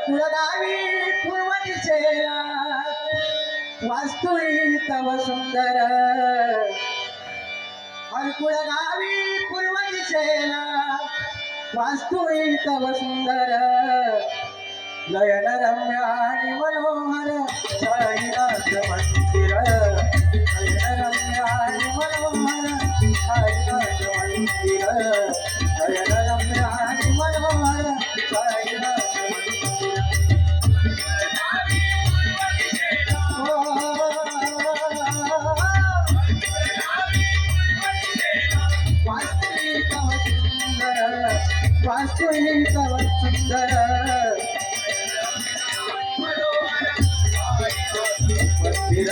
कुळगावी पूर्व दिशेला वास्तुई तव सुंदर कुळगावी पूर्व दिशेला वास्तुई तव सुंदर नयन रम्य आणि मनोहर साईनाथ मंदिर नयन रम्य आणि मनोहर साईनाथ मंदिर नयन रम्य आणि मनोहर साईनाथ वास्तुही तव सुंदर मंदिर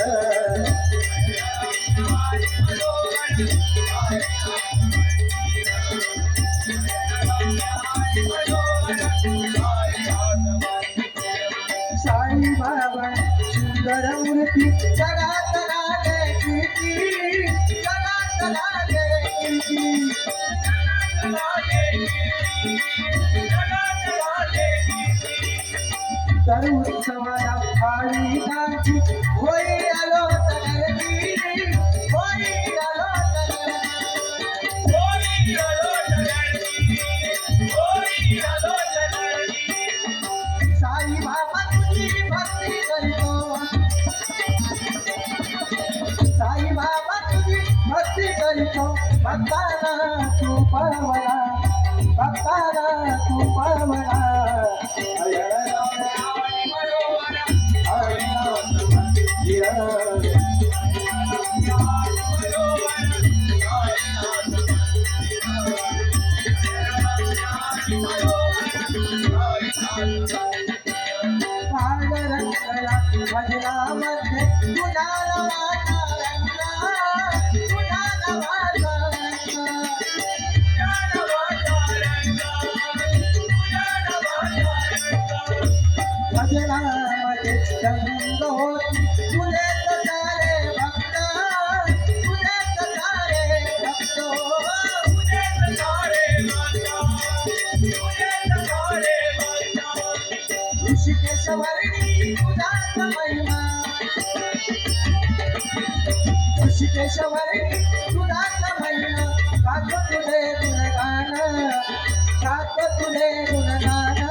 साई बाबा सुंदर मूर्ती जगात राजे कीर्ती जगात राजे कीर्ती तर उत्सवाला भाविकांची होई आलो तगरती होई आलो साई बाबा तुझी भक्ती करीतो साई बाबा तुझी भक्ती करीतो भक्ताना तू पावला भक्ताना तू पावला भजनामध्ये तुझा भजनामध्ये रंग होती तुझे सारे भक्त तुझे सारे भक्त ऋषिकेशवर्णी तुझा महिमा ऋषिकेशवर्णी तुझा महिमा गातो तुझे गुणगान गातो तुझे गुणगान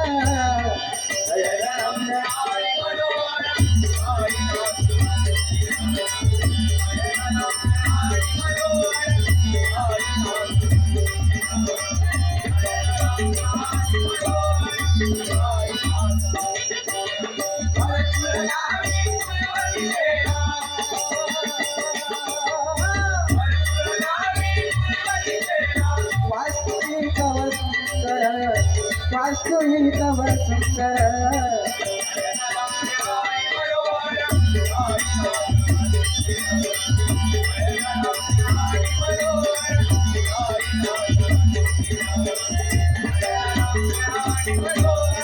वास्तुही तव सुंदर Hello.